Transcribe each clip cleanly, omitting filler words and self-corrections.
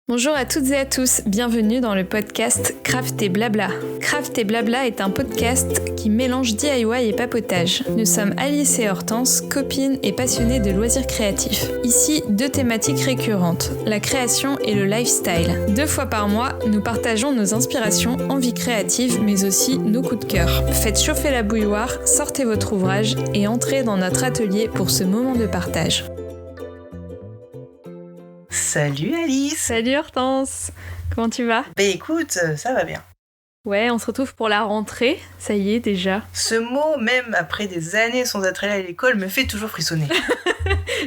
Bonjour à toutes et à tous, bienvenue dans le podcast Craft et Blabla. Craft et Blabla est un podcast qui mélange DIY et papotage. Nous sommes Alice et Hortense, copines et passionnées de loisirs créatifs. Ici, deux thématiques récurrentes, la création et le lifestyle. 2 fois par mois, nous partageons nos inspirations, envies créatives, mais aussi nos coups de cœur. Faites chauffer la bouilloire, sortez votre ouvrage et entrez dans notre atelier pour ce moment de partage. Salut Alice. Salut Hortense, comment tu vas ? Écoute, ça va bien. Ouais, on se retrouve pour la rentrée, ça y est déjà. Ce mot, même après des années sans être allée à l'école, me fait toujours frissonner.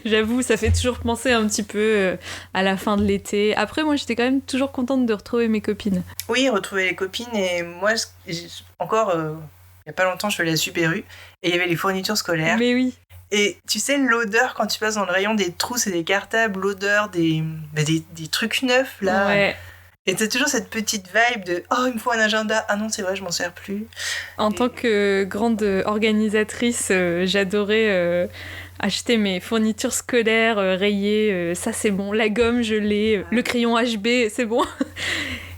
J'avoue, ça fait toujours penser un petit peu à la fin de l'été. Après, moi, j'étais quand même toujours contente de retrouver mes copines. Oui, retrouver les copines, et moi, encore, il n'y a pas longtemps, je suis allée à Super U, et il y avait les fournitures scolaires. Mais oui. Et tu sais, l'odeur, quand tu passes dans le rayon des trousses et des cartables, l'odeur des trucs neufs, là. Ouais. Et t'as toujours cette petite vibe de « Oh, il me faut un agenda. Ah non, c'est vrai, je m'en sers plus. » En tant que grande organisatrice, j'adorais acheter mes fournitures scolaires rayées. Ça, c'est bon. La gomme, je l'ai. Le crayon HB, c'est bon.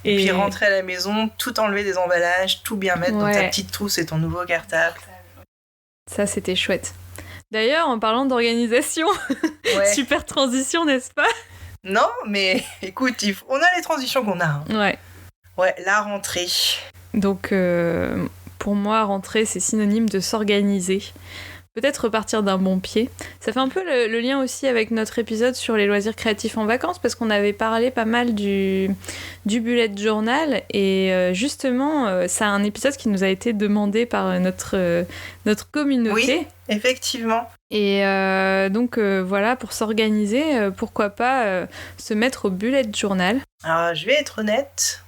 Et puis rentrer à la maison, tout enlever des emballages, tout bien mettre dans ta petite trousse et ton nouveau cartable. Ça, c'était chouette. D'ailleurs, en parlant d'organisation, super transition, n'est-ce pas ? Non, mais écoute, on a les transitions qu'on a. Hein. Ouais, la rentrée. Donc, pour moi, rentrée, c'est synonyme de s'organiser. Peut-être repartir d'un bon pied. Ça fait un peu le lien aussi avec notre épisode sur les loisirs créatifs en vacances, parce qu'on avait parlé pas mal du bullet journal, et justement, c'est un épisode qui nous a été demandé par notre communauté. Oui, effectivement. Et donc voilà, pour s'organiser, pourquoi pas se mettre au bullet journal. Alors, je vais être honnête,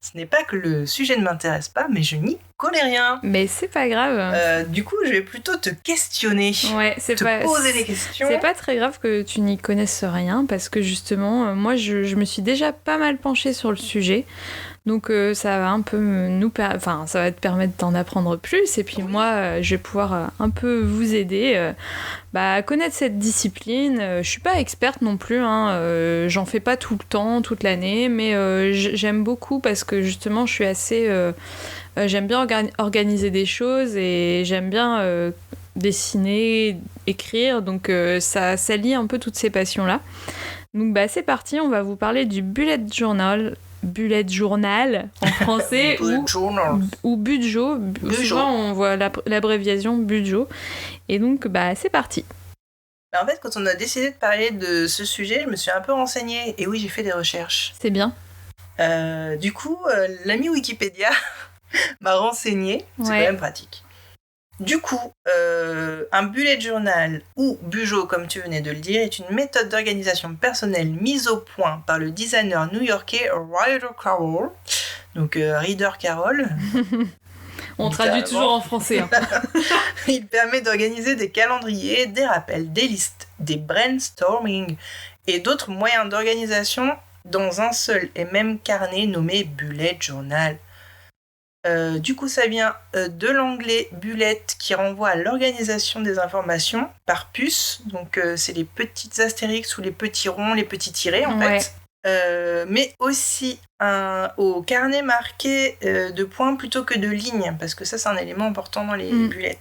ce n'est pas que le sujet ne m'intéresse pas, mais je n'y connais rien. Mais c'est pas grave. Du coup, je vais plutôt te questionner. Ouais, poser des questions. C'est pas très grave que tu n'y connaisses rien, parce que justement, moi, je me suis déjà pas mal penchée sur le sujet. Donc ça va un peu ça va te permettre d'en apprendre plus, et puis moi je vais pouvoir un peu vous aider à connaître cette discipline. Je suis pas experte non plus, j'en fais pas tout le temps, toute l'année, mais j'aime beaucoup parce que justement je suis assez... j'aime bien organiser des choses, et j'aime bien dessiner, écrire, donc ça lie un peu toutes ces passions-là. Donc c'est parti, on va vous parler du bullet journal en français ou Bujo. Souvent on voit l'abréviation Bujo. Et donc c'est parti. En fait, quand on a décidé de parler de ce sujet, je me suis un peu renseignée. Et oui, j'ai fait des recherches. C'est bien. Du coup, l'ami Wikipédia m'a renseignée. C'est quand même pratique. Du coup, un bullet journal, ou Bujo comme tu venais de le dire, est une méthode d'organisation personnelle mise au point par le designer new-yorkais Ryder Carroll. Donc Ryder Carroll. On traduit toujours en français. Hein. Il permet d'organiser des calendriers, des rappels, des listes, des brainstorming et d'autres moyens d'organisation dans un seul et même carnet nommé bullet journal. Du coup, ça vient de l'anglais bullet, qui renvoie à l'organisation des informations par puce. Donc, c'est les petites astérix ou les petits ronds, les petits tirés, en fait. Mais aussi au carnet marqué de points plutôt que de lignes, parce que ça, c'est un élément important dans les bullet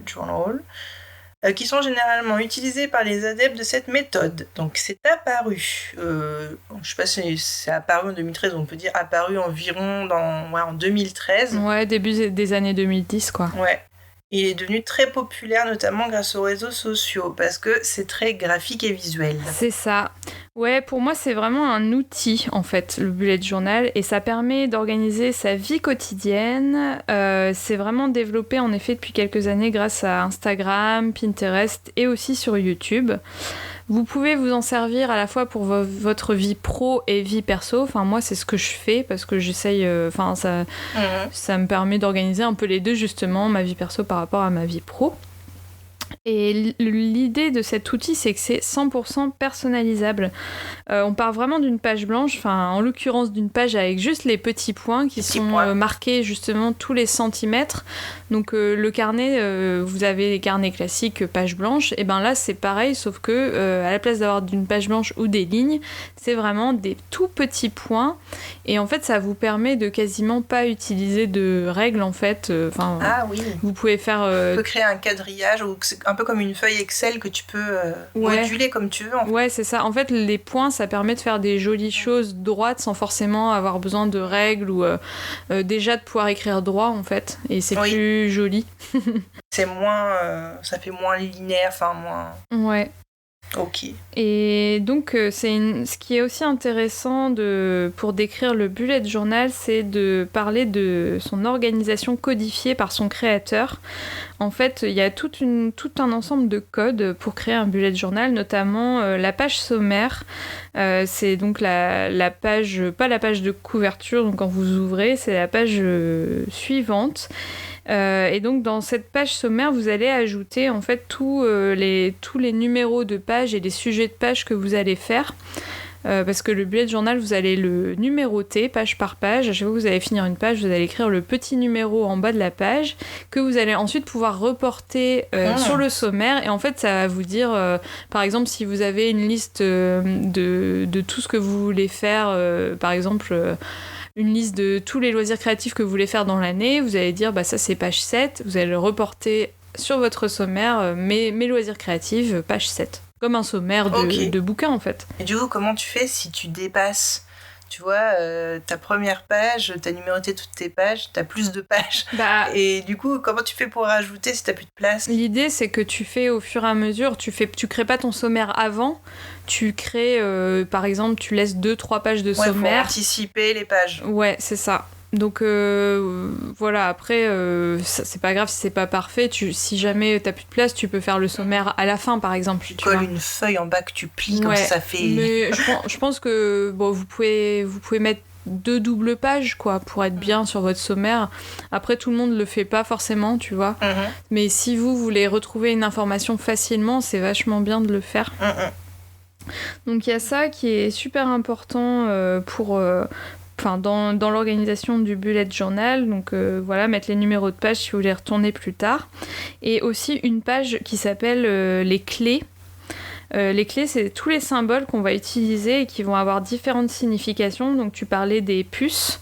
journal, qui sont généralement utilisés par les adeptes de cette méthode. Donc, c'est apparu, je ne sais pas si c'est apparu en 2013, on peut dire apparu environ en 2013. Ouais, début des années 2010, quoi. Ouais. Il est devenu très populaire, notamment grâce aux réseaux sociaux, parce que c'est très graphique et visuel. C'est ça. Ouais, pour moi, c'est vraiment un outil, en fait, le bullet journal, et ça permet d'organiser sa vie quotidienne. C'est vraiment développé, en effet, depuis quelques années grâce à Instagram, Pinterest et aussi sur YouTube. Vous pouvez vous en servir à la fois pour votre vie pro et vie perso. Enfin, moi, c'est ce que je fais parce que j'essaye... ça me permet d'organiser un peu les deux, justement, ma vie perso par rapport à ma vie pro. Et l'idée de cet outil, c'est que c'est 100% personnalisable. On part vraiment d'une page blanche, enfin en l'occurrence d'une page avec juste les petits points qui sont marqués justement tous les centimètres. Donc le carnet, vous avez les carnets classiques page blanche, et ben là c'est pareil, sauf que à la place d'avoir d'une page blanche ou des lignes, c'est vraiment des tout petits points. Et en fait ça vous permet de quasiment pas utiliser de règles en fait. Ah oui. Vous pouvez faire... Tu peux créer un quadrillage, ou c'est un peu comme une feuille Excel que tu peux moduler comme tu veux. En fait. Ouais, c'est ça. En fait, les points, ça permet de faire des jolies choses droites sans forcément avoir besoin de règles ou déjà de pouvoir écrire droit, en fait. Et c'est plus joli. C'est moins... ça fait moins linéaire, enfin moins... Ouais. Ok. Et donc, ce qui est aussi intéressant pour décrire le bullet journal, c'est de parler de son organisation codifiée par son créateur. En fait, il y a tout un ensemble de codes pour créer un bullet journal, notamment la page sommaire. C'est donc la page, pas la page de couverture, donc quand vous ouvrez, c'est la page suivante. Et donc dans cette page sommaire, vous allez ajouter en fait tous les numéros de page et les sujets de page que vous allez faire. Parce que le bullet journal, vous allez le numéroter page par page. À chaque fois que vous allez finir une page, vous allez écrire le petit numéro en bas de la page que vous allez ensuite pouvoir reporter sur le sommaire. Et en fait, ça va vous dire, par exemple, si vous avez une liste de tout ce que vous voulez faire, par exemple... une liste de tous les loisirs créatifs que vous voulez faire dans l'année, vous allez dire, bah ça c'est page 7, vous allez le reporter sur votre sommaire, mes loisirs créatifs, page 7. Comme un sommaire de bouquin en fait. Et du coup, comment tu fais si tu dépasses ? Tu vois, ta première page, t'as numéroté toutes tes pages, t'as plus de pages. Et du coup, comment tu fais pour rajouter si t'as plus de place ? L'idée, c'est que tu fais au fur et à mesure, tu crées pas ton sommaire avant, tu crées, par exemple, tu laisses 2-3 pages de sommaire. Pour anticiper les pages. Ouais, c'est ça. Donc voilà, après, c'est pas grave si c'est pas parfait. Si jamais t'as plus de place, tu peux faire le sommaire à la fin, par exemple. Tu colles une feuille en bas que tu plies, comme ça fait... Mais je pense que bon, vous pouvez mettre 2 doubles pages, quoi, pour être bien sur votre sommaire. Après, tout le monde le fait pas forcément, tu vois. Mais si vous voulez retrouver une information facilement, c'est vachement bien de le faire. Donc il y a ça qui est super important dans l'organisation du bullet journal, donc voilà, mettre les numéros de page si vous voulez retourner plus tard. Et aussi une page qui s'appelle les clés. Les clés, c'est tous les symboles qu'on va utiliser et qui vont avoir différentes significations. Donc tu parlais des puces,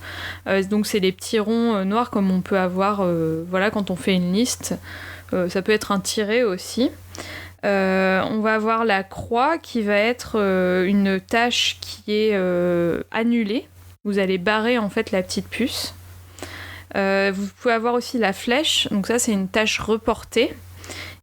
donc c'est les petits ronds noirs comme on peut avoir quand on fait une liste. Ça peut être un tiret aussi. On va avoir la croix qui va être une tâche qui est annulée. Vous allez barrer en fait la petite puce. Vous pouvez avoir aussi la flèche, donc ça c'est une tâche reportée.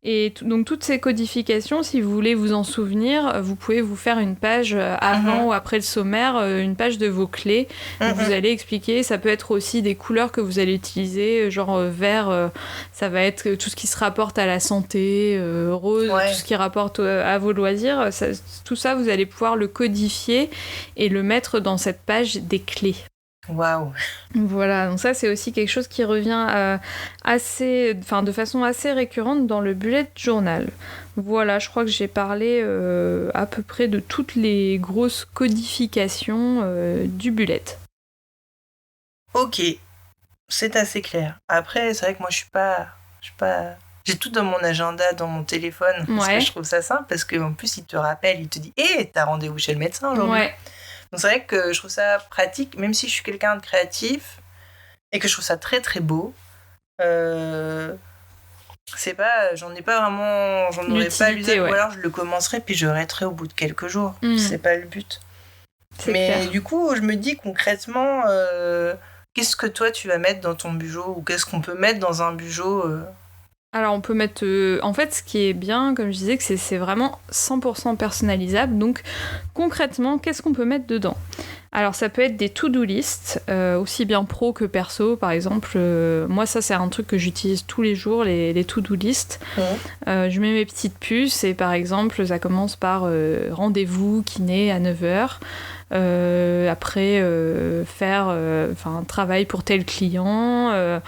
Et donc toutes ces codifications, si vous voulez vous en souvenir, vous pouvez vous faire une page avant ou après le sommaire, une page de vos clés. Donc vous allez expliquer, ça peut être aussi des couleurs que vous allez utiliser, genre vert, ça va être tout ce qui se rapporte à la santé, rose, tout ce qui rapporte à vos loisirs. Tout ça, vous allez pouvoir le codifier et le mettre dans cette page des clés. Waouh. Voilà, donc ça c'est aussi quelque chose qui revient de façon assez récurrente dans le bullet journal. Voilà, je crois que j'ai parlé à peu près de toutes les grosses codifications du bullet. Ok, c'est assez clair. Après, c'est vrai que moi je suis pas... J'ai tout dans mon agenda, dans mon téléphone, parce que je trouve ça simple, parce qu'en plus il te rappelle, il te dit « Hé, t'as rendez-vous chez le médecin aujourd'hui ?» Donc c'est vrai que je trouve ça pratique, même si je suis quelqu'un de créatif et que je trouve ça très très beau. C'est pas, j'en aurais pas l'usage, ou alors je le commencerai puis je arrêterai au bout de quelques jours. C'est pas le but. Mais clair. Du coup, je me dis concrètement, qu'est-ce que toi tu vas mettre dans ton bugeot, ou qu'est-ce qu'on peut mettre dans un bugeot Alors on peut mettre... en fait, ce qui est bien, comme je disais, que c'est vraiment 100% personnalisable. Donc concrètement, qu'est-ce qu'on peut mettre dedans ? Alors ça peut être des to-do list, aussi bien pro que perso. Par exemple, moi ça c'est un truc que j'utilise tous les jours, les to-do list. Je mets mes petites puces et par exemple ça commence par rendez-vous kiné à 9h. Après, faire un travail pour tel client.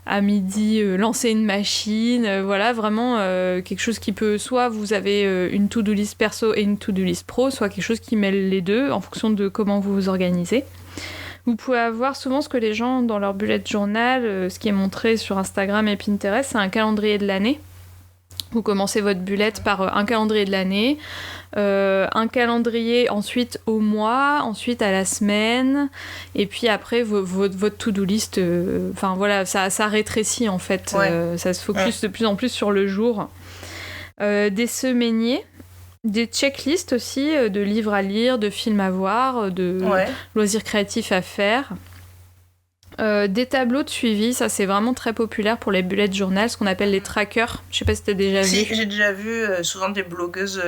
À midi, lancer une machine. Voilà, vraiment quelque chose qui peut... Soit vous avez une to-do list perso et une to-do list pro, soit quelque chose qui mêle les deux en fonction de comment vous vous organisez. Vous pouvez avoir souvent ce que les gens, dans leur bullet journal, ce qui est montré sur Instagram et Pinterest, c'est un calendrier de l'année. Vous commencez votre bullet par un calendrier de l'année, un calendrier ensuite au mois, ensuite à la semaine, et puis après votre to-do list. Voilà, ça rétrécit en fait. Ouais. Ça se focus de plus en plus sur le jour. Des semainiers. Des checklists aussi, de livres à lire, de films à voir, de loisirs créatifs à faire. Des tableaux de suivi, ça c'est vraiment très populaire pour les bullet journal, ce qu'on appelle les trackers. Je sais pas si t'as déjà vu. Si, j'ai déjà vu souvent des blogueuses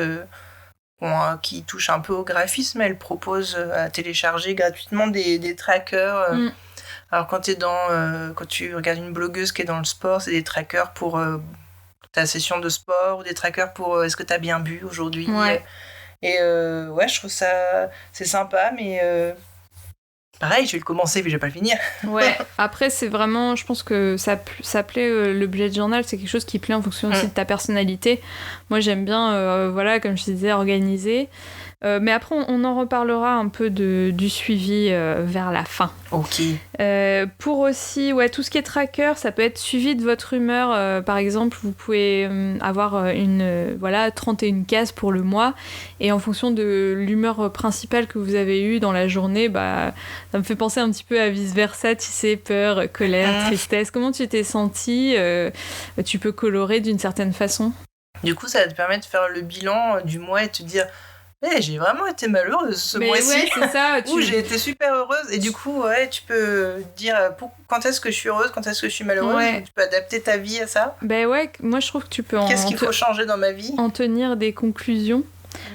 qui touchent un peu au graphisme, elles proposent à télécharger gratuitement des trackers. Alors quand tu regardes une blogueuse qui est dans le sport, c'est des trackers pour ta session de sport, ou des trackers pour est-ce que t'as bien bu aujourd'hui. Et je trouve ça c'est sympa, mais pareil, je vais le commencer mais je vais pas le finir. Ouais, après c'est vraiment, je pense que ça plaît, le bullet journal, c'est quelque chose qui plaît en fonction aussi de ta personnalité. Moi j'aime bien, comme je te disais, organiser. Mais après, on en reparlera un peu du suivi vers la fin. Ok. Pour aussi, tout ce qui est tracker, ça peut être suivi de votre humeur. Par exemple, vous pouvez avoir 31 cases pour le mois. Et en fonction de l'humeur principale que vous avez eue dans la journée, ça me fait penser un petit peu à vice-versa, tu sais, peur, colère, tristesse. Comment tu t'es sentie tu peux colorer d'une certaine façon. Du coup, ça va te permettre de faire le bilan du mois et te dire... j'ai vraiment été malheureuse ce mois-ci. Ouais, c'est ça. Où j'ai été super heureuse. Et du coup, tu peux dire quand est-ce que je suis heureuse, quand est-ce que je suis malheureuse. Ouais. Tu peux adapter ta vie à ça. Moi je trouve que tu peux Qu'est-ce qu'il faut changer dans ma vie ? En tenir des conclusions.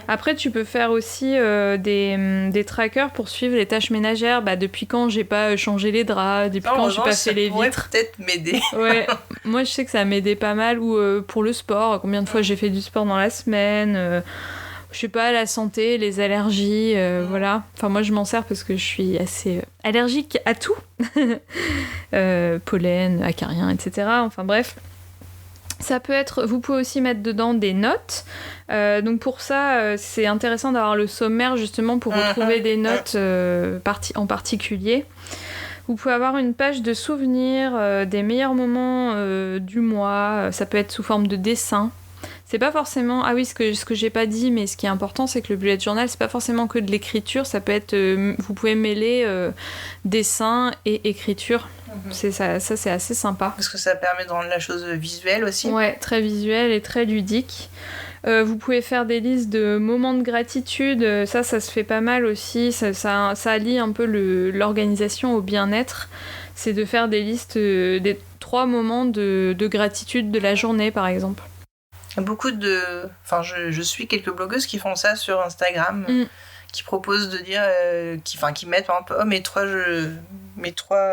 Après, tu peux faire aussi des trackers pour suivre les tâches ménagères. Depuis quand j'ai pas changé les draps, depuis quand j'ai pas fait les vitres. Ça pourrait peut-être m'aider. Ouais, moi je sais que ça m'aidait pas mal. Ou pour le sport, combien de fois j'ai fait du sport dans la semaine je sais pas, la santé, les allergies, voilà. Enfin, moi, je m'en sers parce que je suis assez allergique à tout. Pollen, acariens, etc. Enfin, bref. Ça peut être... Vous pouvez aussi mettre dedans des notes. Donc, pour ça, c'est intéressant d'avoir le sommaire, justement, pour retrouver des notes en particulier. Vous pouvez avoir une page de souvenirs des meilleurs moments du mois. Ça peut être sous forme de dessin. C'est pas forcément... Ah oui, ce que j'ai pas dit, mais ce qui est important, c'est que le bullet journal, c'est pas forcément que de l'écriture, ça peut être... vous pouvez mêler dessin et écriture. C'est ça, c'est assez sympa. Parce que ça permet de rendre la chose visuelle aussi. Ouais, très visuel et très ludique. Vous pouvez faire des listes de moments de gratitude, ça se fait pas mal aussi, ça allie un peu l'organisation au bien-être. C'est de faire des listes des 3 moments de gratitude de la journée, par exemple. Beaucoup de... Enfin, je suis quelques blogueuses qui font ça sur Instagram, qui proposent de dire... qui mettent par exemple mes trois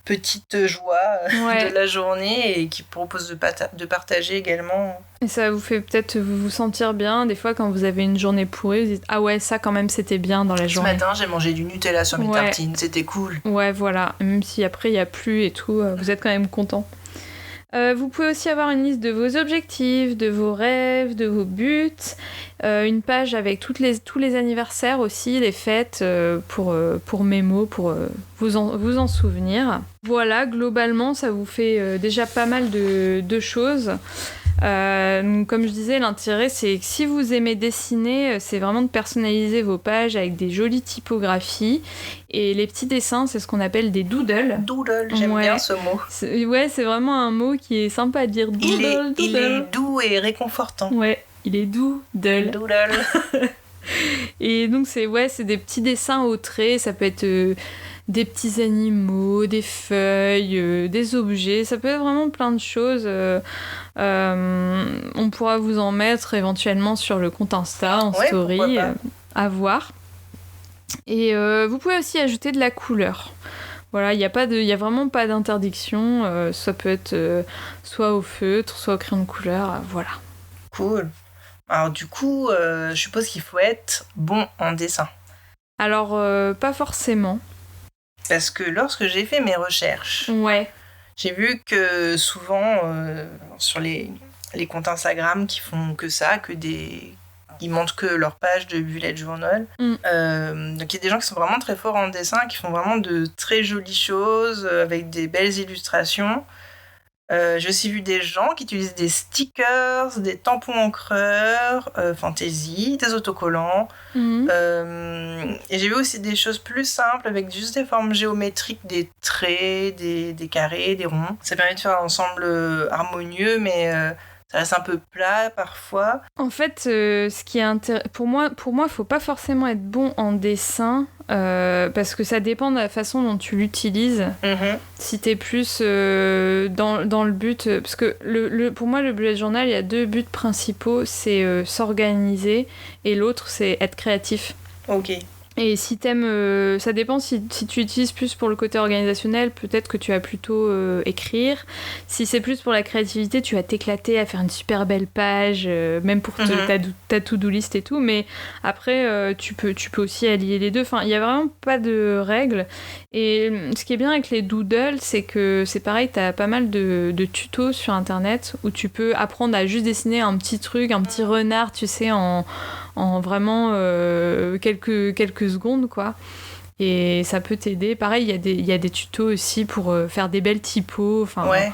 petites joies de la journée et qui proposent de partager également. Et ça vous fait peut-être vous sentir bien. Des fois, quand vous avez une journée pourrie, vous dites « Ah ouais, ça quand même, c'était bien dans la journée. » Ce matin, j'ai mangé du Nutella sur mes tartines, c'était cool. Ouais, voilà. Même si après, il n'y a plus et tout, vous êtes quand même content. Vous pouvez aussi avoir une liste de vos objectifs, de vos rêves, de vos buts, une page avec tous les anniversaires aussi, les fêtes pour mémo, pour vous en souvenir. Voilà, globalement, ça vous fait déjà pas mal de choses. Donc, comme je disais, l'intérêt, c'est que si vous aimez dessiner, c'est vraiment de personnaliser vos pages avec des jolies typographies. Et les petits dessins, c'est ce qu'on appelle des doodles. Doodle, j'aime bien ce mot. C'est vraiment un mot qui est sympa à dire. Doodle, il est doux et réconfortant. Ouais, il est doodle. Et donc, c'est des petits dessins au trait. Ça peut être des petits animaux, des feuilles, des objets. Ça peut être vraiment plein de choses. On pourra vous en mettre éventuellement sur le compte Insta, en story, à voir. Et vous pouvez aussi ajouter de la couleur. Voilà, il y a vraiment pas d'interdiction. Ça peut être soit au feutre, soit au crayon de couleur. Voilà. Cool. Alors du coup, je suppose qu'il faut être bon en dessin. Alors, pas forcément. Parce que lorsque j'ai fait mes recherches, Ouais. j'ai vu que souvent, sur les comptes Instagram qui font que ça, ils montrent que leur page de bullet journal. Donc il y a des gens qui sont vraiment très forts en dessin, qui font vraiment de très jolies choses, avec des belles illustrations. J'ai aussi vu des gens qui utilisent des stickers, des tampons encreurs, fantaisie, des autocollants. Et j'ai vu aussi des choses plus simples avec juste des formes géométriques, des traits, des carrés, des ronds. Ça permet de faire un ensemble harmonieux, mais ça reste un peu plat parfois. En fait, ce qui est pour moi, faut pas forcément être bon en dessin parce que ça dépend de la façon dont tu l'utilises. Si t'es plus dans le but, parce que pour moi, le bullet journal, il y a 2 buts principaux, c'est s'organiser et l'autre, c'est être créatif. Ok. Et si t'aimes, ça dépend si tu utilises plus pour le côté organisationnel, peut-être que tu vas plutôt écrire. Si c'est plus pour la créativité, tu vas t'éclater à faire une super belle page, même pour ta to-do list et tout. Mais après, tu peux aussi allier les deux. Enfin, il y a vraiment pas de règles. Et ce qui est bien avec les doodles, c'est que c'est pareil, t'as pas mal de tutos sur Internet où tu peux apprendre à juste dessiner un petit truc, un petit renard, tu sais, en vraiment quelques secondes, quoi. Et ça peut t'aider. Pareil, il y a des tutos aussi pour faire des belles typos. Enfin, ouais.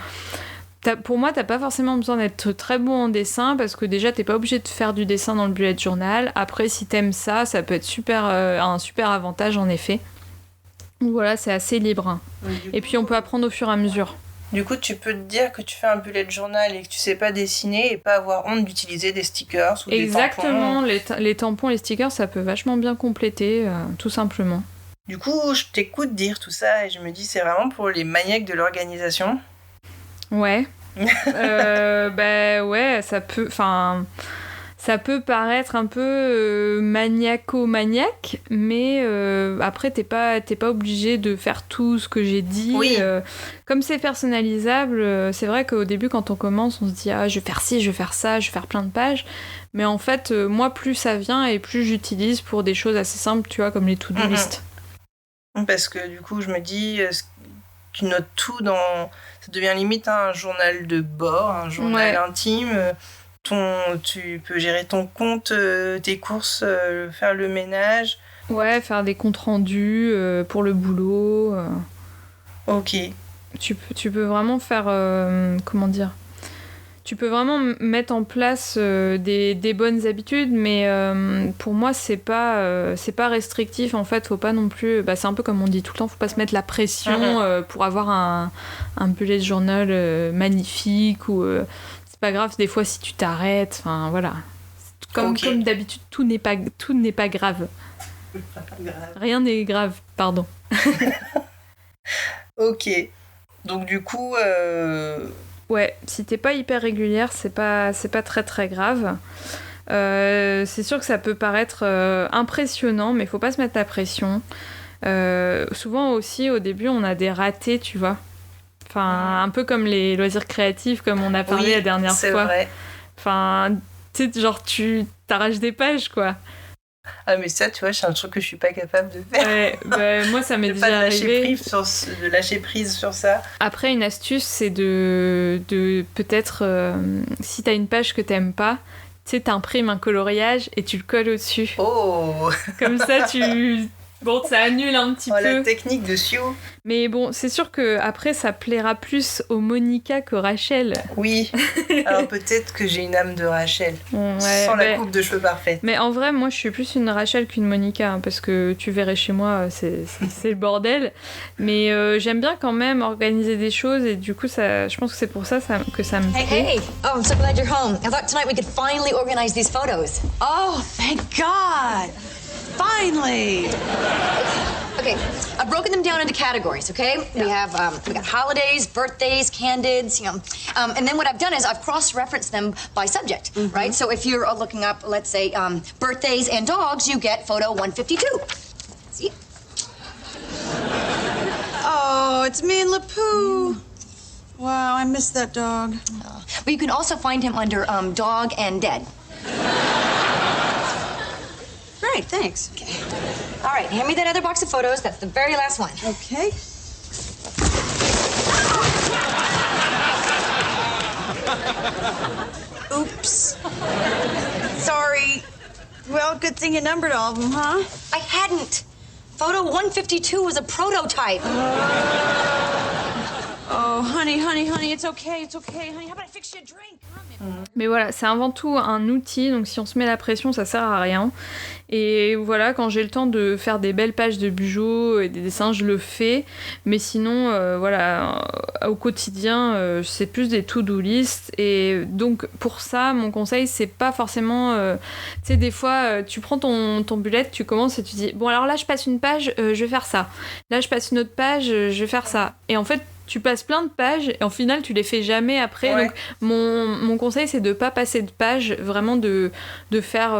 Pour moi, t'as pas forcément besoin d'être très bon en dessin parce que déjà, t'es pas obligé de faire du dessin dans le bullet journal. Après, si t'aimes ça, ça peut être un super avantage, en effet. Donc voilà, c'est assez libre. Et puis, on peut apprendre au fur et à mesure. Du coup, tu peux te dire que tu fais un bullet journal et que tu sais pas dessiner et pas avoir honte d'utiliser des stickers ou Exactement, des tampons. les tampons, les stickers, ça peut vachement bien compléter, tout simplement. Du coup, je t'écoute dire tout ça et je me dis c'est vraiment pour les maniaques de l'organisation. Ouais. Ouais, ça peut paraître un peu maniaco-maniaque, mais après, t'es pas obligé de faire tout ce que j'ai dit. Oui. Comme c'est personnalisable, c'est vrai qu'au début, quand on commence, on se dit « Ah, je vais faire ci, je vais faire ça, je vais faire plein de pages ». Mais en fait, moi, plus ça vient et plus j'utilise pour des choses assez simples, tu vois, comme les to-do list. Parce que du coup, je me dis, tu notes tout dans... Ça devient limite un journal de bord, un journal intime. Tu peux gérer ton compte, tes courses, faire le ménage. Ouais, faire des comptes rendus pour le boulot. Ok. Tu peux vraiment faire... comment dire ? Tu peux vraiment mettre en place des bonnes habitudes, mais pour moi, c'est pas restrictif. En fait, faut pas non plus... c'est un peu comme on dit tout le temps, faut pas se mettre la pression pour avoir un bullet journal magnifique ou... c'est pas grave, des fois, si tu t'arrêtes, enfin, voilà. Comme d'habitude, tout n'est pas grave. Rien n'est grave, pardon. Ok. Donc, du coup... Ouais, si t'es pas hyper régulière, c'est pas très très grave. C'est sûr que ça peut paraître impressionnant, mais faut pas se mettre la pression. Souvent aussi, au début, on a des ratés, tu vois. Enfin, un peu comme les loisirs créatifs, comme on a parlé la dernière fois. C'est vrai. Enfin, tu sais, genre, tu t'arraches des pages, quoi. Ah, mais ça, tu vois, c'est un truc que je suis pas capable de faire. Ouais, moi, ça m'est déjà arrivé. De lâcher prise sur ça. Après, une astuce, c'est de peut-être, si t'as une page que t'aimes pas, tu sais, t'imprimes un coloriage et tu le colles au-dessus. Oh. Comme ça, Bon, ça annule un petit peu. La technique de Sio. Mais bon, c'est sûr que après ça plaira plus aux Monica qu'aux Rachel. Oui. Alors peut-être que j'ai une âme de Rachel. Sans la coupe de cheveux parfaite. Mais en vrai, moi, je suis plus une Rachel qu'une Monica, hein, parce que tu verrais chez moi, c'est le bordel. Mais j'aime bien quand même organiser des choses et du coup, je pense que c'est pour ça que ça me plaît. Hey! Oh, I'm so glad you're home. I thought tonight we could finally organize these photos. Oh, thank God! Finally! Okay, I've broken them down into categories, okay? Yeah. We got holidays, birthdays, candids, and then what I've done is I've cross-referenced them by subject, right? So if you're looking up, let's say, birthdays and dogs, you get photo 152. See? Oh, it's me and Lapoo. Wow, I miss that dog. But you can also find him under dog and dead. Great, thanks. Okay. All right, hand me that other box of photos. That's the very last one. Okay. Oops. Sorry. Well, good thing you numbered all of them, huh? I hadn't. Photo 152 was a prototype. Oh, honey, it's okay, honey. How about I fix you a drink? Mais voilà, c'est avant tout un outil, donc si on se met la pression, ça sert à rien. Et voilà, quand j'ai le temps de faire des belles pages de Bujo et des dessins, je le fais. Mais sinon, au quotidien, c'est plus des to-do list. Et donc, pour ça, mon conseil, c'est pas forcément... tu sais, des fois, tu prends ton bullet, tu commences et tu dis, bon, alors là, je passe une page, je vais faire ça. Là, je passe une autre page, je vais faire ça. Et en fait, tu passes plein de pages et en final tu les fais jamais après. Ouais. Donc mon conseil c'est de pas passer de pages, vraiment de faire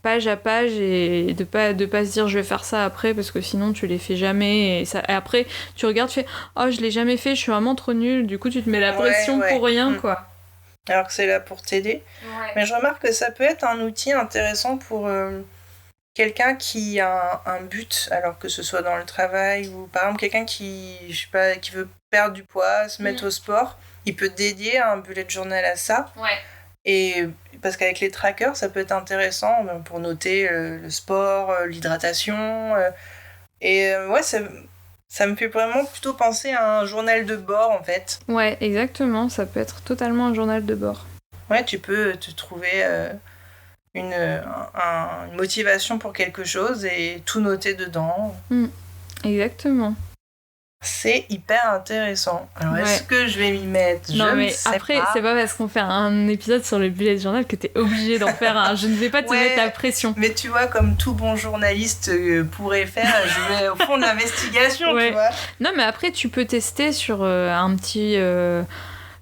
page à page et de pas se dire je vais faire ça après parce que sinon tu les fais jamais et après tu regardes, tu fais oh je l'ai jamais fait, je suis vraiment trop nulle, du coup tu te mets la pression pour rien quoi. Alors que c'est là pour t'aider. Ouais. Mais je remarque que ça peut être un outil intéressant pour quelqu'un qui a un but, alors que ce soit dans le travail ou par exemple quelqu'un qui veut perdre du poids, se mettre au sport, il peut dédier un bullet journal à ça. Ouais. Et parce qu'avec les trackers, ça peut être intéressant pour noter le sport, l'hydratation. Ouais, ça me fait vraiment plutôt penser à un journal de bord en fait. Ouais, exactement, ça peut être totalement un journal de bord. Ouais, tu peux te trouver une motivation pour quelque chose et tout noter dedans. Exactement. C'est hyper intéressant. Alors, Ouais. est-ce que je vais m'y mettre? Non, je mais ne sais après, pas. c'est pas parce qu'on fait un épisode sur le bullet journal que t'es obligé d'en faire un. Je ne vais pas te mettre la pression. Mais tu vois, comme tout bon journaliste pourrait faire, je vais au fond de l'investigation, Ouais. tu vois. Non, mais après, tu peux tester sur un petit...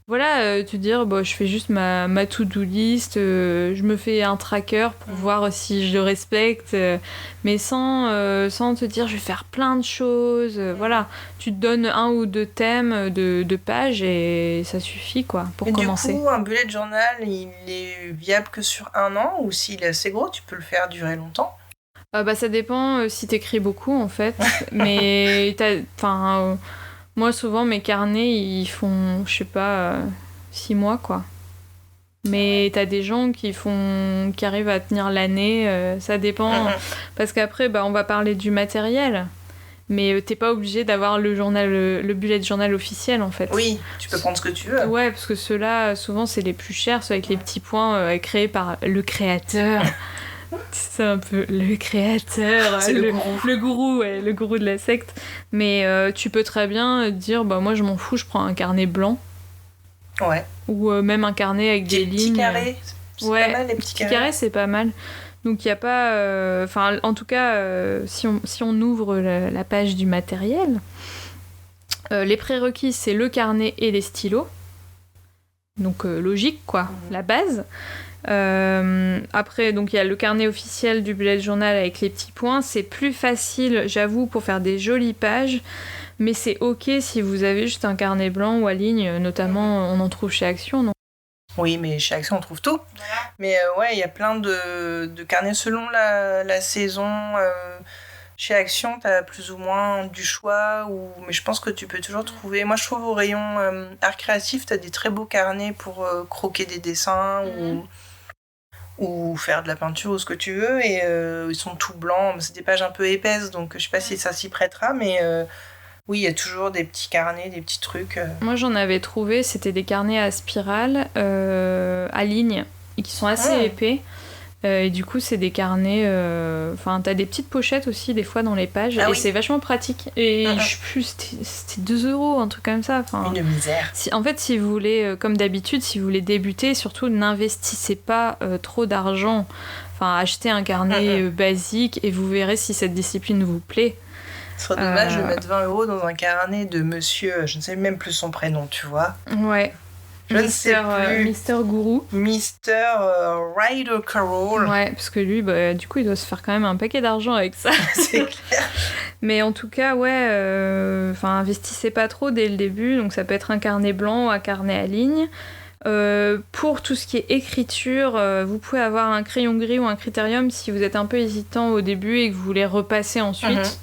te dire, je fais juste ma to-do list, je me fais un tracker pour voir si je le respecte, mais sans te dire, je vais faire plein de choses. Voilà, tu te donnes 1 ou 2 thèmes de pages et ça suffit, quoi, pour commencer. Du coup, un bullet journal, il est viable que sur 1 an, ou s'il est assez gros, tu peux le faire durer longtemps. Ça dépend si t'écris beaucoup, en fait, mais moi, souvent, mes carnets, ils font, 6 mois, quoi. Mais t'as des gens qui arrivent à tenir l'année, ça dépend. Parce qu'après, on va parler du matériel. Mais t'es pas obligé d'avoir le bullet journal officiel, en fait. Oui, tu peux prendre ce que tu veux. Ouais, parce que ceux-là, souvent, c'est les plus chers, ceux avec les petits points créés par le créateur. C'est un peu le créateur, c'est le gourou. Le gourou, ouais, le gourou de la secte. Mais tu peux très bien dire, moi je m'en fous, je prends un carnet blanc. Ouais. Ou même un carnet avec des lignes. Petits carrés. C'est ouais, pas mal, les petits carrés. C'est pas mal. Donc il n'y a pas... en tout cas, si on ouvre la page du matériel, les prérequis, c'est le carnet et les stylos. Donc logique, quoi, la base. Après, donc il y a le carnet officiel du bullet journal avec les petits points. C'est plus facile, j'avoue, pour faire des jolies pages, mais c'est ok si vous avez juste un carnet blanc ou à ligne, notamment on en trouve chez Action, non? Oui, mais chez Action on trouve tout. Voilà. Mais ouais, il y a plein de carnets selon la saison. Chez Action, t'as plus ou moins du choix, mais je pense que tu peux toujours trouver. Moi, je trouve au rayon art créatif, t'as des très beaux carnets pour croquer des dessins ou faire de la peinture ou ce que tu veux. Et ils sont tout blancs. C'est des pages un peu épaisses, donc je sais pas si ça s'y prêtera, mais oui, il y a toujours des petits carnets, des petits trucs. Moi, j'en avais trouvé, c'était des carnets à spirale, à ligne, et qui sont assez épais. Et du coup, c'est des carnets... t'as des petites pochettes aussi, des fois, dans les pages. Et c'est vachement pratique. Et je sais plus, c'était 2 €, un truc comme ça. Une misère. En fait, si vous voulez, comme d'habitude, si vous voulez débuter, surtout, n'investissez pas trop d'argent. Achetez un carnet basique et vous verrez si cette discipline vous plaît. Ce serait dommage de mettre 20 € dans un carnet de monsieur... Je ne sais même plus son prénom, tu vois. Ouais. Je ne sais plus. Mister Gourou. Mister Ryder Carroll. Ouais, parce que lui, du coup, il doit se faire quand même un paquet d'argent avec ça. C'est clair. Mais en tout cas, investissez pas trop dès le début. Donc ça peut être un carnet blanc ou un carnet à ligne. Pour tout ce qui est écriture, vous pouvez avoir un crayon gris ou un critérium si vous êtes un peu hésitant au début et que vous voulez repasser ensuite.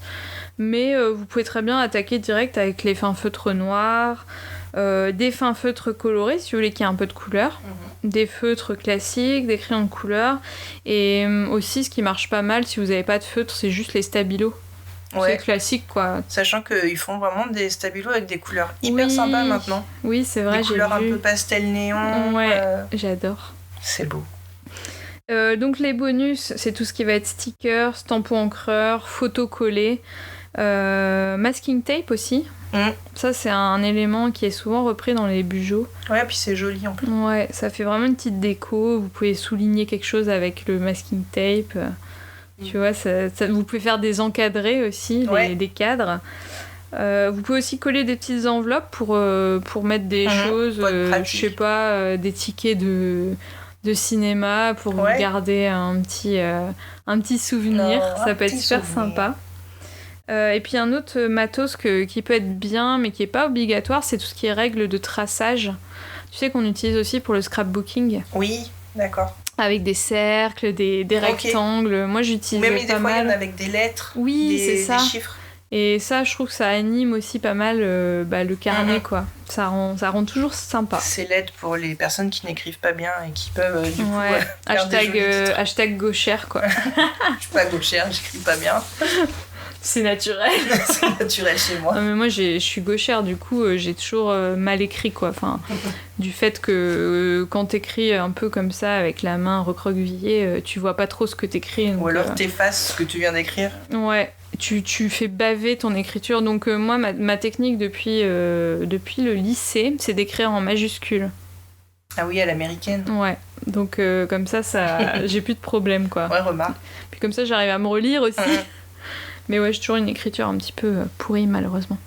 Mais vous pouvez très bien attaquer direct avec les fins feutres noirs, des fins feutres colorés si vous voulez qu'il y ait un peu de couleur, des feutres classiques, des crayons de couleur, et aussi ce qui marche pas mal si vous n'avez pas de feutre, c'est juste les stabilos. Ouais. C'est classique quoi. Sachant qu'ils font vraiment des stabilos avec des couleurs hyper sympas maintenant. Oui, c'est vrai, des j'ai couleurs vu. un peu pastel néon. Ouais, j'adore. C'est beau. Donc les bonus, c'est tout ce qui va être stickers, tampons encreurs, photos collées, masking tape aussi. Ça, c'est un élément qui est souvent repris dans les bujots. Ouais, puis c'est joli en plus. Ouais, ça fait vraiment une petite déco. Vous pouvez souligner quelque chose avec le masking tape. Tu vois, vous pouvez faire des encadrés aussi, des cadres. Vous pouvez aussi coller des petites enveloppes pour mettre des choses, je sais pas, des tickets de cinéma pour vous garder un petit souvenir. Ça peut être super sympa. Et puis un autre matos qui peut être bien mais qui est pas obligatoire, c'est tout ce qui est règles de traçage. Tu sais qu'on utilise aussi pour le scrapbooking. Oui, d'accord. Avec des cercles, des rectangles. Moi j'utilise pas mal. Même des fois il y en a avec des lettres, c'est ça. Des chiffres. Et ça, je trouve que ça anime aussi pas mal le carnet, quoi. Ça rend toujours sympa. C'est l'aide pour les personnes qui n'écrivent pas bien et qui peuvent, du coup, hashtag gauchère, quoi. Je suis pas gauchère, j'écris pas bien. C'est naturel. C'est naturel chez moi. Non, mais moi, je suis gauchère, du coup, j'ai toujours mal écrit, quoi. Enfin, du fait que quand t'écris un peu comme ça, avec la main recroquevillée, tu vois pas trop ce que t'écris. Ou alors t'effaces ce que tu viens d'écrire. Ouais. Tu fais baver ton écriture. Donc moi, ma technique depuis le lycée, c'est d'écrire en majuscule. Ah oui, à l'américaine. Ouais. Donc comme ça j'ai plus de problème, quoi. Ouais, remarque. Puis comme ça, j'arrive à me relire aussi. Mais ouais, j'ai toujours une écriture un petit peu pourrie, malheureusement.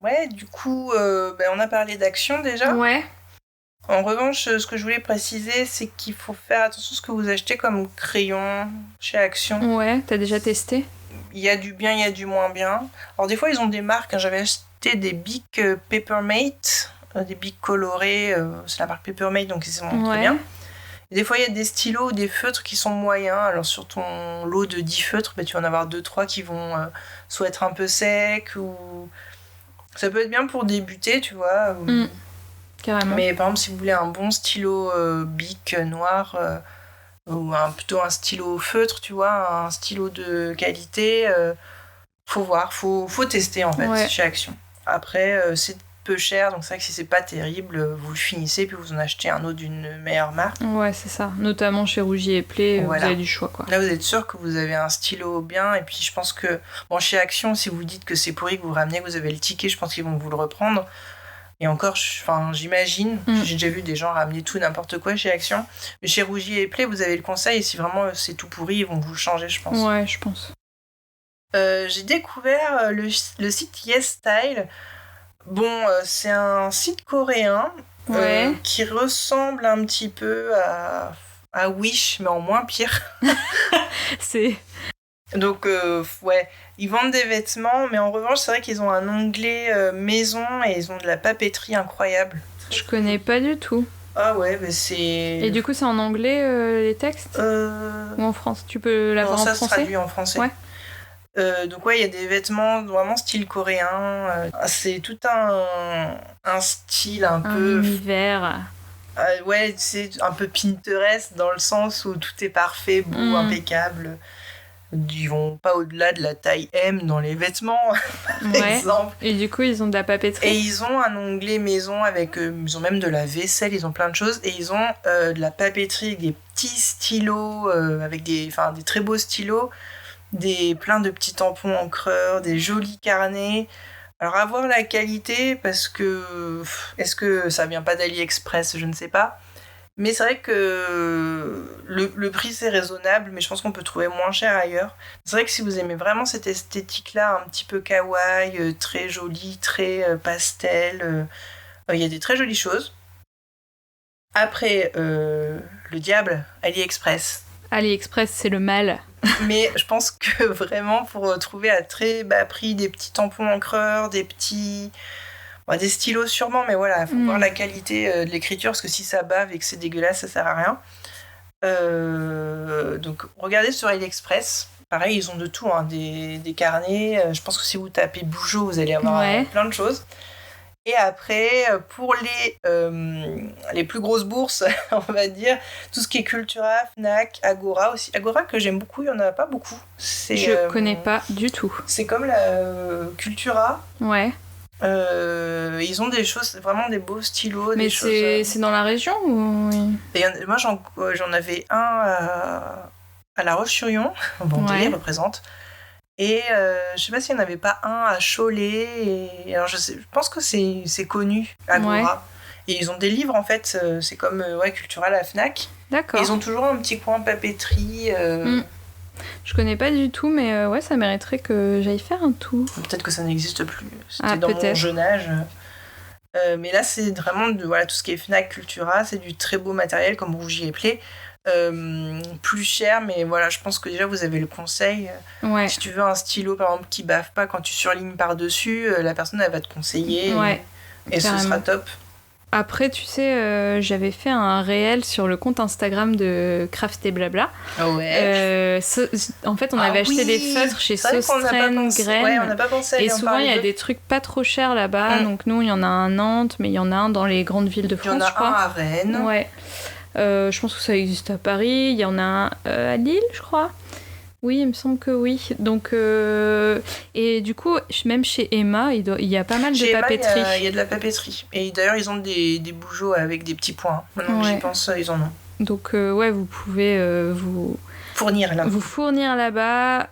Ouais, du coup, on a parlé d'action déjà. Ouais. En revanche, ce que je voulais préciser, c'est qu'il faut faire attention à ce que vous achetez comme crayon chez Action. Ouais, t'as déjà testé ? Il y a du bien, il y a du moins bien. Alors des fois, ils ont des marques. J'avais acheté des bics Papermate, des bics colorés. C'est la marque Papermate, donc ils sont très bien. Et des fois, il y a des stylos ou des feutres qui sont moyens. Alors sur ton lot de 10 feutres, tu vas en avoir 2-3 qui vont soit être un peu secs ou... Ça peut être bien pour débuter, tu vois. Carrément. Mais par exemple, si vous voulez un bon stylo bic noir... ou plutôt un stylo feutre, tu vois, un stylo de qualité, faut voir, faut tester en fait chez Action. Après, c'est peu cher, donc c'est vrai que si c'est pas terrible, vous le finissez puis vous en achetez un autre d'une meilleure marque. Ouais, c'est ça. Notamment chez Rougier et Play, vous avez du choix, quoi. Là, vous êtes sûr que vous avez un stylo bien, et puis je pense que, chez Action, si vous dites que c'est pourri, que vous ramenez, que vous avez le ticket, je pense qu'ils vont vous le reprendre. Et encore, j'imagine, j'ai déjà vu des gens ramener tout n'importe quoi chez Action. Mais chez Rougier et Play, vous avez le conseil. Et si vraiment c'est tout pourri, ils vont vous le changer, je pense. Ouais, je pense. J'ai découvert le site YesStyle. Bon, c'est un site coréen qui ressemble un petit peu à Wish, mais en moins pire. Donc, ils vendent des vêtements, mais en revanche, c'est vrai qu'ils ont un onglet maison et ils ont de la papeterie incroyable. Je connais pas du tout. Ah ouais, mais c'est... Et du coup, c'est en anglais, les textes ou en France ? Tu peux l'avoir en français ? Ça se traduit en français. Ouais. Donc il y a des vêtements vraiment style coréen. C'est tout un style un peu... univers. C'est un peu Pinterest dans le sens où tout est parfait, beau, impeccable. Ils vont pas au-delà de la taille M dans les vêtements, par exemple. Et du coup, ils ont de la papeterie. Et ils ont un onglet maison avec... ils ont même de la vaisselle, ils ont plein de choses. Et ils ont de la papeterie avec des petits stylos, avec des très beaux stylos, plein de petits tampons encreurs, des jolis carnets. Alors, à voir la qualité, parce que... Est-ce que ça vient pas d'AliExpress ? Je ne sais pas. Mais c'est vrai que le prix, c'est raisonnable, mais je pense qu'on peut trouver moins cher ailleurs. C'est vrai que si vous aimez vraiment cette esthétique-là, un petit peu kawaii, très jolie, très pastel, il y a des très jolies choses. Après, le diable, AliExpress. AliExpress, c'est le mal. Mais je pense que vraiment, pour trouver à très bas prix des petits tampons encreurs, des petits... Des stylos sûrement, mais voilà, faut voir la qualité de l'écriture, parce que si ça bave et que c'est dégueulasse, ça sert à rien. Donc regardez sur AliExpress. Pareil, ils ont de tout, hein, des carnets. Je pense que si vous tapez Bougeot, vous allez avoir plein de choses. Et après, pour les plus grosses bourses, on va dire, tout ce qui est Cultura, Fnac, Agora aussi. Agora, que j'aime beaucoup, il n'y en a pas beaucoup. Je connais pas du tout. C'est comme la Cultura. Ouais. Ils ont des choses, vraiment des beaux stylos. Mais c'est dans la région ou... Et moi, j'en avais un à La Roche-sur-Yon, Vendée représente. Et je sais pas s'il n'y en avait pas un à Cholet. Et alors je pense que c'est connu, Agora. Ouais. Et ils ont des livres en fait, c'est comme Cultura, la Fnac. D'accord. Et ils ont toujours un petit coin papeterie. Je connais pas du tout, mais ça mériterait que j'aille faire un tour. Peut-être que ça n'existe plus. C'était dans mon jeune âge. Mais là, c'est vraiment tout ce qui est Fnac, Cultura, c'est du très beau matériel comme Rougier et Play. Plus cher, mais voilà, je pense que déjà vous avez le conseil. Si tu veux un stylo par exemple qui bave pas quand tu surlignes par-dessus, la personne elle va te conseiller et ce sera top. Après, tu sais, j'avais fait un réel sur le compte Instagram de Craft et Blabla. En fait, on avait acheté des feutres chez Sostren Graines. Ouais, on n'a pas pensé à et souvent, il y a des trucs pas trop chers là-bas. Donc, nous, il y en a un à Nantes, mais il y en a un dans les grandes villes de France, je crois. Il y en a un à Rennes. Ouais. Je pense que ça existe à Paris. Il y en a un à Lille, je crois. Oui, il me semble que oui. Donc, et du coup, même chez Emma, il y a pas mal de papeterie. Il y a de la papeterie. Et d'ailleurs, ils ont des bougeots avec des petits points. Maintenant que j'y pense, ils en ont. Donc, vous pouvez vous fournir là-bas.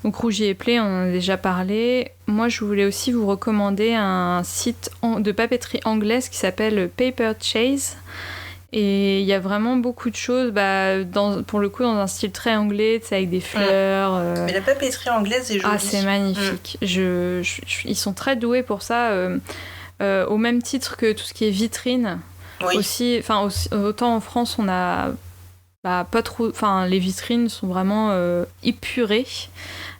Donc, Rougier et Play, on en a déjà parlé. Moi, je voulais aussi vous recommander un site de papeterie anglaise qui s'appelle Paper Chase. Et il y a vraiment beaucoup de choses, pour le coup, dans un style très anglais, avec des fleurs. Mais la papeterie anglaise est jolie. Ah, c'est magnifique. Ils sont très doués pour ça, au même titre que tout ce qui est vitrine. Aussi, autant en France, on a pas trop. Les vitrines sont vraiment épurées.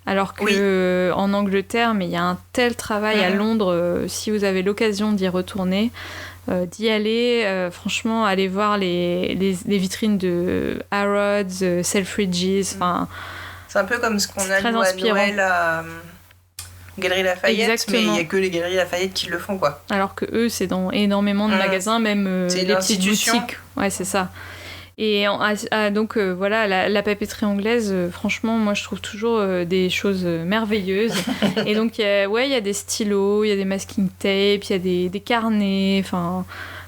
Alors qu'en Angleterre, mais il y a un tel travail à Londres, si vous avez l'occasion d'y retourner. D'y aller, franchement, aller voir les vitrines de Harrods, Selfridges, c'est un peu comme ce qu'on a nous à Noël à Galeries Lafayette. Exactement. Mais il n'y a que les Galeries Lafayette qui le font, quoi. Alors que eux, c'est dans énormément de magasins, même les petites boutiques. Ouais, c'est ça. Et donc la papeterie anglaise, franchement, moi je trouve toujours des choses merveilleuses. Et donc il y a des stylos, il y a des masking tape, il y a des carnets. Enfin,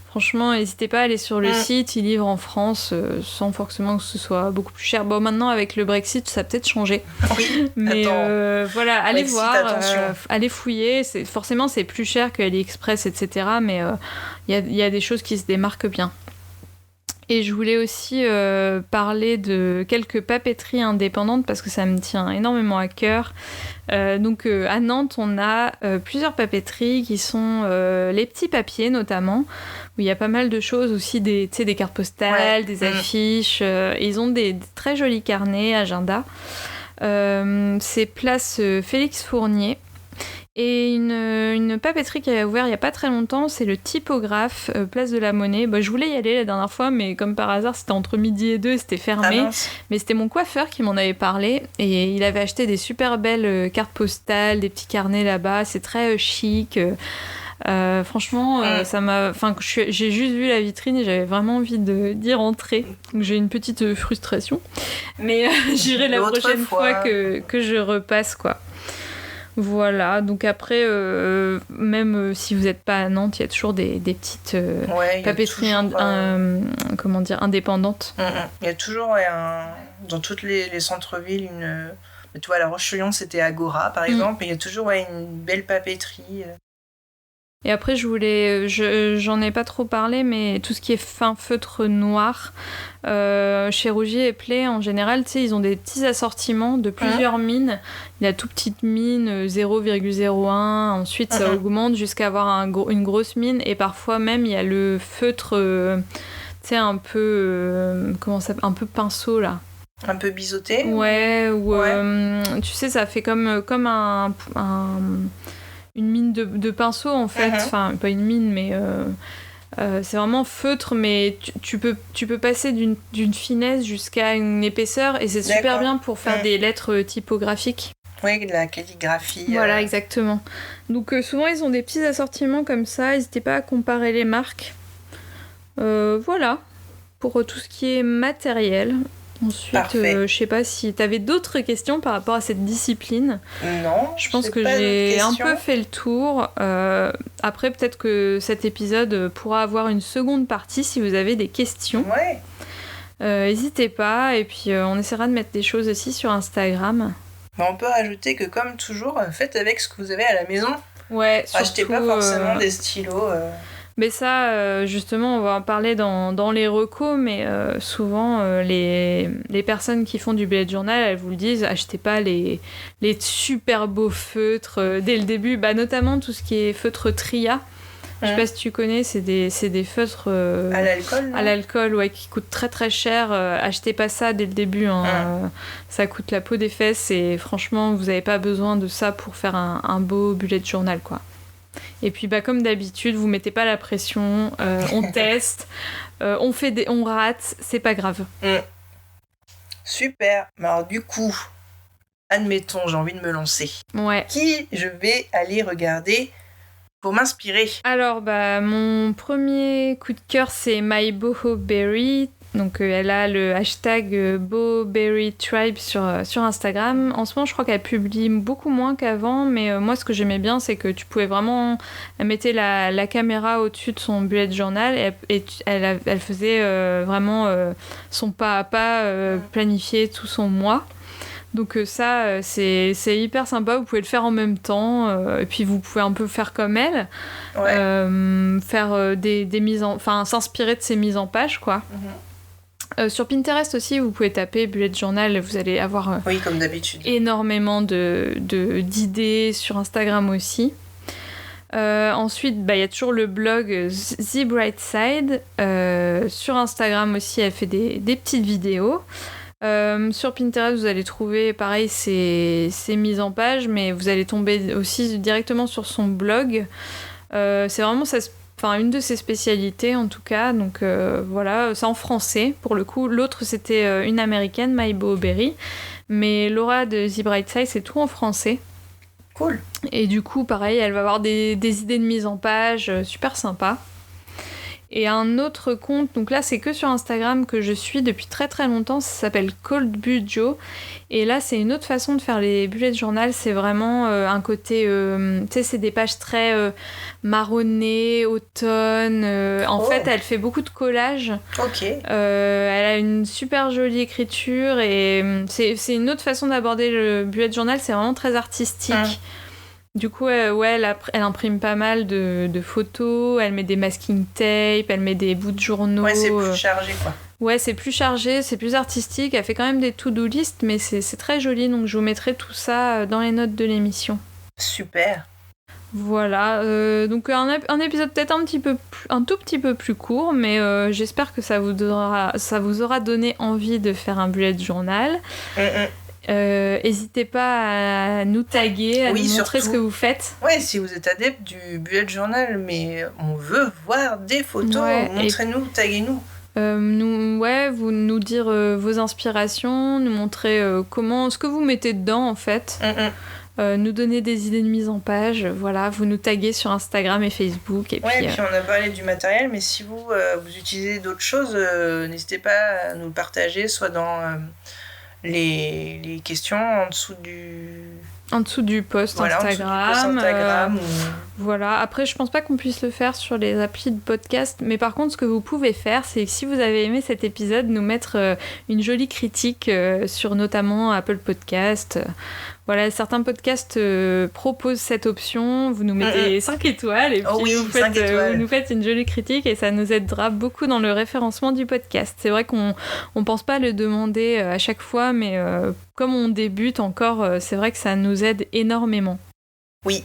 franchement, n'hésitez pas à aller sur le site. Ils livrent en France sans forcément que ce soit beaucoup plus cher. Bon, maintenant avec le Brexit, ça a peut-être changé. Oui. Mais allez voir, allez fouiller. Forcément, c'est plus cher que AliExpress, etc. Mais il y a des choses qui se démarquent bien. Et je voulais aussi parler de quelques papeteries indépendantes parce que ça me tient énormément à cœur. Donc à Nantes, on a plusieurs papeteries qui sont les petits papiers notamment, où il y a pas mal de choses aussi, des cartes postales, des affiches. Ils ont des très jolis carnets, agendas. C'est place Félix Fournier. Et une papeterie qui a ouvert il n'y a pas très longtemps, c'est le Typographe, place de la Monnaie. Je voulais y aller la dernière fois, mais comme par hasard, c'était entre midi et 2 et c'était fermé. Mais c'était mon coiffeur qui m'en avait parlé. Et il avait acheté des super belles cartes postales, des petits carnets là-bas. C'est très chic. Franchement, ça m'a. J'ai juste vu la vitrine et j'avais vraiment envie d'y rentrer. Donc j'ai une petite frustration. Mais j'irai la prochaine fois que je repasse, quoi. Voilà, donc après, même si vous n'êtes pas à Nantes, il y a toujours des petites papeteries indépendantes. Il y a toujours dans toutes les centres-villes tu vois, à La Roche-sur-Yon, c'était Agora, par exemple, et il y a toujours une belle papeterie. Et après, j'en ai pas trop parlé, mais tout ce qui est fin feutre noir, chez Rougier et Play, en général, tu sais, ils ont des petits assortiments de plusieurs mines. Il y a tout petite mine, 0,01, ensuite ça augmente jusqu'à avoir une grosse mine, et parfois même, il y a le feutre, tu sais, un peu, un peu pinceau, là. Un peu biseauté. Ouais, ou tu sais, ça fait comme mine de pinceau en fait. Enfin, pas une mine, mais c'est vraiment feutre, mais tu peux passer d'une finesse jusqu'à une épaisseur, et c'est super bien pour faire des lettres typographiques. Oui, de la calligraphie. Voilà, exactement. Donc souvent, ils ont des petits assortiments comme ça. N'hésitez pas à comparer les marques. Voilà, pour tout ce qui est matériel. Ensuite, je sais pas si tu avais d'autres questions par rapport à cette discipline. Non, je pense que j'ai un peu fait le tour. Après, peut-être que cet épisode pourra avoir une seconde partie si vous avez des questions. Ouais. N'hésitez pas, et puis on essaiera de mettre des choses aussi sur Instagram. On peut rajouter que, comme toujours, faites avec ce que vous avez à la maison. Ouais, achetez pas forcément des stylos. Mais ça, justement, on va en parler dans les recos, mais souvent, les personnes qui font du bullet journal, elles vous le disent, achetez pas les super beaux feutres dès le début, notamment tout ce qui est feutre Tria. Je sais pas si tu connais, c'est des feutres à l'alcool. À l'alcool, ouais, qui coûtent très très cher. Achetez pas ça dès le début, hein. Ça coûte la peau des fesses, et franchement, vous avez pas besoin de ça pour faire un beau bullet journal, quoi. Et puis comme d'habitude, vous mettez pas la pression, on teste, on rate, c'est pas grave. Super. Alors du coup, admettons, j'ai envie de me lancer. Ouais. Qui je vais aller regarder pour m'inspirer? Alors mon premier coup de cœur, c'est My Boho Berry. Donc elle a le hashtag Boberry Tribe sur Instagram. En ce moment, je crois qu'elle publie beaucoup moins qu'avant, mais moi, ce que j'aimais bien, c'est que tu pouvais vraiment... Elle mettait la caméra au-dessus de son bullet journal, et elle faisait vraiment son pas à pas, planifier tout son mois. Donc ça, c'est hyper sympa. Vous pouvez le faire en même temps, et puis vous pouvez un peu faire comme elle, faire des mises en... Enfin, s'inspirer de ses mises en page, quoi. Sur Pinterest aussi, vous pouvez taper bullet journal, vous allez avoir oui, comme d'habitude, énormément d'idées. Sur Instagram aussi. Ensuite, il y a toujours le blog The Bright Side. Sur Instagram aussi, elle fait des petites vidéos. Sur Pinterest, vous allez trouver pareil ses mises en page, mais vous allez tomber aussi directement sur son blog. C'est vraiment une de ses spécialités en tout cas, donc voilà, c'est en français pour le coup. L'autre, c'était une américaine, My Boho Berry, mais Laura de The Bright Side, c'est tout en français. Cool. Et du coup, pareil, elle va avoir des idées de mise en page super sympa. Et un autre compte, donc là c'est que sur Instagram que je suis depuis très très longtemps, ça s'appelle Cold Bujo. Et là c'est une autre façon de faire les bullet journal, c'est vraiment un côté, tu sais, c'est des pages très marronnées, automne. En fait, elle fait beaucoup de collages. Ok. Elle a une super jolie écriture, et c'est une autre façon d'aborder le bullet journal, c'est vraiment très artistique. Du coup, elle imprime pas mal de photos, elle met des masking tape, elle met des bouts de journaux. Ouais, c'est plus chargé, quoi. Ouais, c'est plus chargé, c'est plus artistique. Elle fait quand même des to-do list, mais c'est très joli, donc je vous mettrai tout ça dans les notes de l'émission. Super. Voilà, donc un épisode peut-être un tout petit peu plus court, mais j'espère que ça vous aura donné envie de faire un bullet journal. N'hésitez pas à nous taguer, à nous montrer ce que vous faites. Ouais, si vous êtes adepte du bullet journal, mais on veut voir des photos, montrez-nous, taguez-nous. Vous nous dire vos inspirations, nous montrer ce que vous mettez dedans en fait. Nous donner des idées de mise en page, voilà, vous nous taguez sur Instagram et Facebook. Et puis on a parlé du matériel, mais si vous utilisez d'autres choses, n'hésitez pas à nous le partager, soit dans les questions en dessous du post Instagram. Voilà. Après, je pense pas qu'on puisse le faire sur les applis de podcast, mais par contre, ce que vous pouvez faire, c'est que si vous avez aimé cet épisode, nous mettre une jolie critique sur notamment Apple Podcast. Voilà, certains podcasts proposent cette option. Vous nous mettez 5 étoiles et puis vous nous faites une jolie critique, et ça nous aidera beaucoup dans le référencement du podcast. C'est vrai qu'on pense pas à le demander à chaque fois, mais comme on débute encore, c'est vrai que ça nous aide énormément. Oui.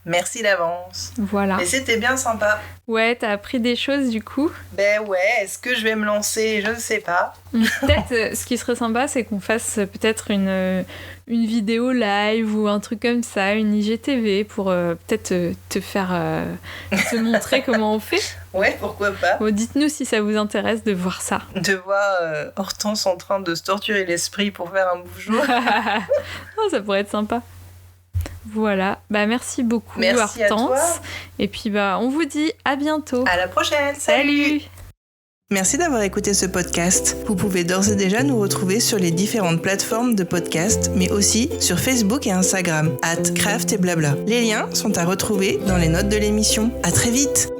Merci d'avance. Voilà. Mais c'était bien sympa. Ouais, t'as appris des choses du coup. Ben ouais, est-ce que je vais me lancer? Je ne sais pas. Peut-être, ce qui serait sympa, c'est qu'on fasse peut-être une vidéo live ou un truc comme ça, une IGTV pour peut-être te faire te montrer comment on fait. Ouais, pourquoi pas. Bon, dites-nous si ça vous intéresse de voir ça. De voir Hortense en train de se torturer l'esprit pour faire un bonjour. Oh, ça pourrait être sympa. Voilà, bah merci beaucoup Merci Hortense. à toi. Et puis bah on vous dit à bientôt. À la prochaine. Salut. Merci d'avoir écouté ce podcast. Vous pouvez d'ores et déjà nous retrouver sur les différentes plateformes de podcast, mais aussi sur Facebook et Instagram, @craft et blabla. Les liens sont à retrouver dans les notes de l'émission. À très vite.